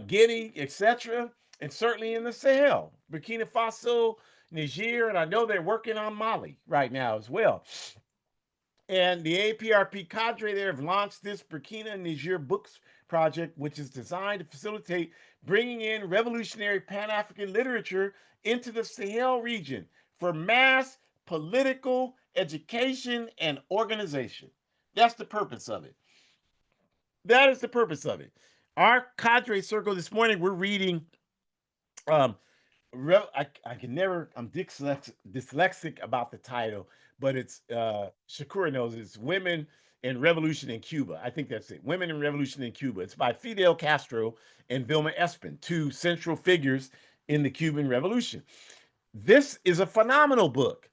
Guinea, etc., and certainly in the Sahel, Burkina Faso, Niger, and I know they're working on Mali right now as well. And the APRP cadre there have launched this Burkina Niger Books project, which is designed to facilitate bringing in revolutionary Pan African literature into the Sahel region for mass political education and organization. That's the purpose of it. That is the purpose of it. Our cadre circle this morning, we're reading um, I can never. I'm dyslexic about the title, but it's Shakura knows it's Women in Revolution in Cuba. I think that's it. Women in Revolution in Cuba. It's by Fidel Castro and Vilma Espin, two central figures in the Cuban Revolution. This is a phenomenal book.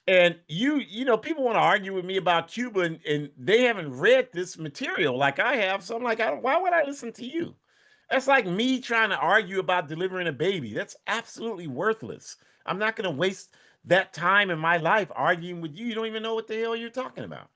And people want to argue with me about Cuba, and they haven't read this material like I have. So I'm like, why would I listen to you? That's like me trying to argue about delivering a baby. That's absolutely worthless. I'm not going to waste that time in my life arguing with you. You don't even know what the hell you're talking about.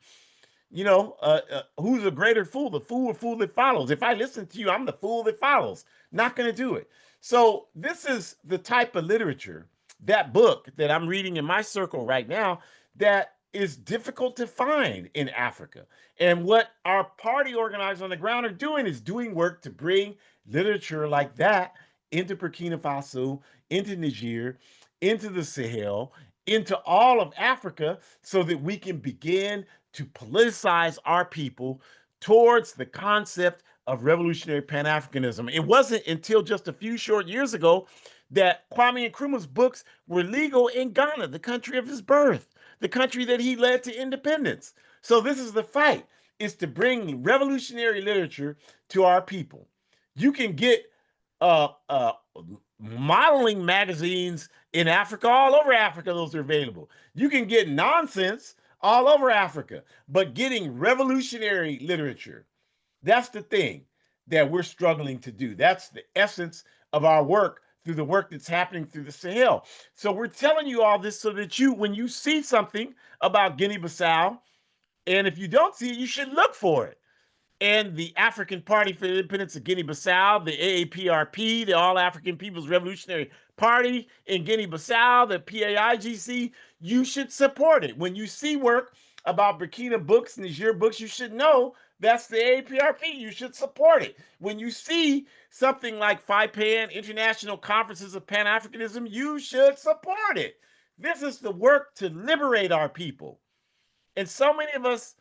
Who's a greater fool, the fool or fool that follows? If I listen to you, I'm the fool that follows. Not going to do it. So, this is the type of literature, that book that I'm reading in my circle right now, that is difficult to find in Africa. And what our party organizers on the ground are doing is doing work to bring literature like that into Burkina Faso, into Niger, into the Sahel, into all of Africa, so that we can begin to politicize our people towards the concept of revolutionary Pan-Africanism. It wasn't until just a few short years ago that Kwame Nkrumah's books were legal in Ghana, the country of his birth, the country that he led to independence. So this is the fight, is to bring revolutionary literature to our people. You can get uh, uh, modeling magazines in Africa, all over Africa, those are available. You can get nonsense all over Africa, but getting revolutionary literature, that's the thing that we're struggling to do. That's the essence of our work through the work that's happening through the Sahel. So we're telling you all this so that when you see something about Guinea-Bissau, and if you don't see it, you should look for it. And the African Party for the Independence of Guinea-Bissau, the AAPRP, the All African People's Revolutionary Party in Guinea-Bissau, the PAIGC, you should support it. When you see work about Burkina books, Niger books, you should know that's the AAPRP. You should support it. When you see something like FIPAN, International Conferences of Pan-Africanism, you should support it. This is the work to liberate our people. And so many of us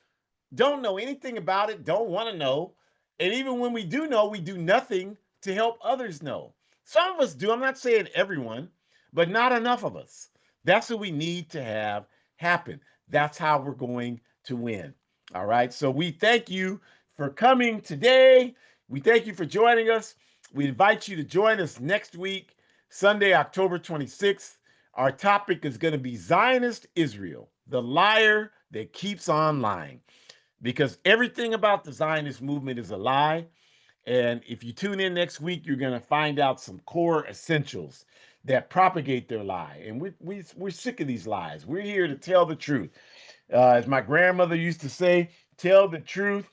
don't know anything about it, don't want to know. And even when we do know, we do nothing to help others know. Some of us do. I'm not saying everyone, but not enough of us. That's what we need to have happen. That's how we're going to win. All right. So we thank you for coming today. We thank you for joining us. We invite you to join us next week, Sunday, October 26th. Our topic is going to be Zionist Israel, the liar that keeps on lying, because everything about the Zionist movement is a lie. And if you tune in next week, you're going to find out some core essentials that propagate their lie. And we're sick of these lies. We're here to tell the truth. As my grandmother used to say, tell the truth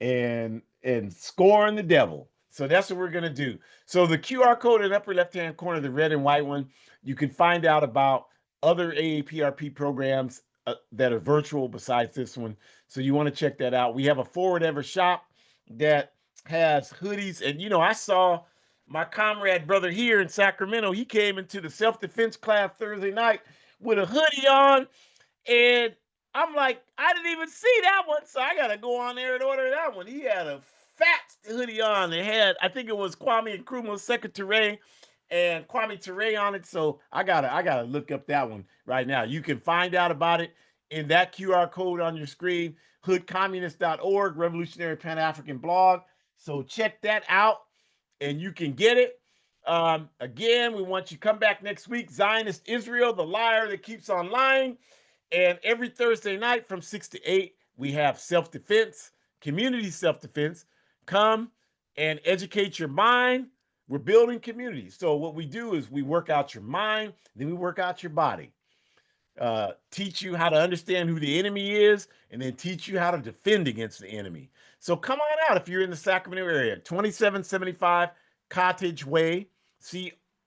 and scorn the devil. So that's what we're going to do. So the QR code in the upper left-hand corner, the red and white one, you can find out about other AAPRP programs that are virtual besides this one. So you want to check that out. We have a forward ever shop that has hoodies. And, I saw my comrade brother here in Sacramento. He came into the self-defense class Thursday night with a hoodie on, and I'm like, I didn't even see that one, so I gotta go on there and order that one. He had a fat hoodie on. It had, I think it was Kwame Nkrumah's secretary and Kwame Ture on it. So I gotta look up that one right now. You can find out about it in that QR code on your screen, hoodcommunist.org, Revolutionary Pan-African blog. So check that out and you can get it. Again, we want you to come back next week. Zionist Israel, the liar that keeps on lying. And every Thursday night from 6 to 8, we have self-defense, community self-defense. Come and educate your mind. We're building community. So what we do is we work out your mind, then we work out your body. teach you how to understand who the enemy is, and then teach you how to defend against the enemy. So come on out if you're in the Sacramento area. 2775 Cottage Way,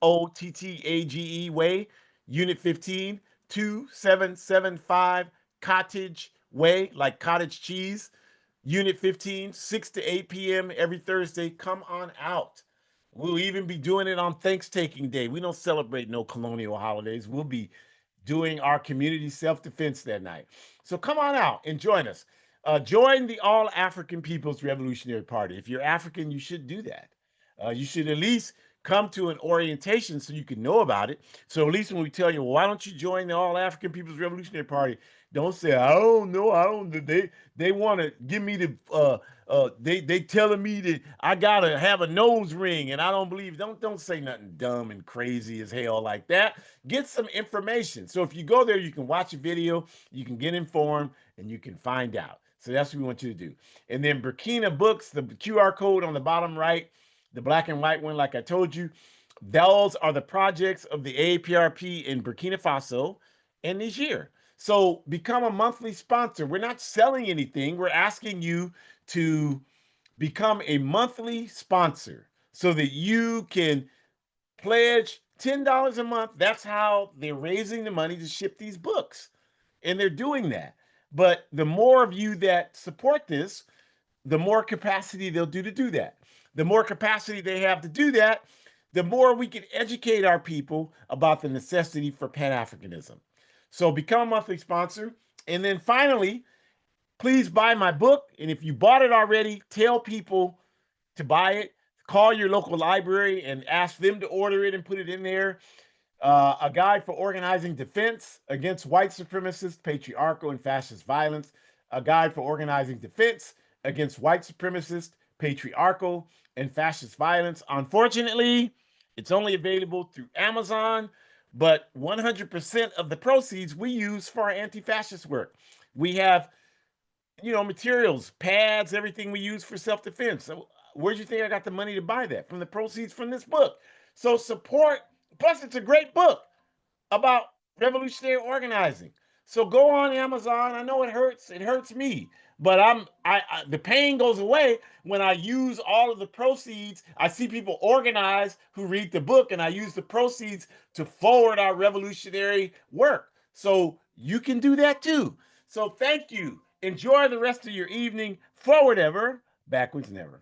Cottage Way, Unit 15, 2775 Cottage Way, like cottage cheese, Unit 15, 6 to 8 p.m. every Thursday. Come on out. We'll even be doing it on Thanksgiving Day. We don't celebrate no colonial holidays. We'll be doing our community self-defense that night. So come on out and join us. Join the All African People's Revolutionary Party. If you're African, you should do that. You should at least come to an orientation so you can know about it. So at least when we tell you, well, why don't you join the All African People's Revolutionary Party? Don't say, I don't know, I don't. They want to give me the they telling me that I gotta have a nose ring and I don't believe. Don't say nothing dumb and crazy as hell like that. Get some information. So if you go there, you can watch a video, you can get informed, and you can find out. So that's what we want you to do. And then Burkina Books, the QR code on the bottom right, the black and white one, like I told you, those are the projects of the AAPRP in Burkina Faso and Niger. So become a monthly sponsor. We're not selling anything. We're asking you to become a monthly sponsor so that you can pledge $10 a month. That's how they're raising the money to ship these books. And they're doing that. But the more of you that support this, the more capacity they'll do that. The more capacity they have to do that, the more we can educate our people about the necessity for Pan-Africanism. So become a monthly sponsor. And then finally, please buy my book. And if you bought it already, tell people to buy it. Call your local library and ask them to order it and put it in there. A guide for organizing defense against white supremacist, patriarchal, and fascist violence. A guide for organizing defense against white supremacist, patriarchal, and fascist violence. Unfortunately, it's only available through Amazon, but 100% of the proceeds we use for our anti fascist work. We have materials, pads, everything we use for self defense. So, where do you think I got the money to buy that? From the proceeds from this book. So, support. Plus, it's a great book about revolutionary organizing. So go on Amazon. I know it hurts. It hurts me, but the pain goes away when I use all of the proceeds. I see people organize who read the book, and I use the proceeds to forward our revolutionary work. So you can do that too. So thank you. Enjoy the rest of your evening. Forward ever, backwards never.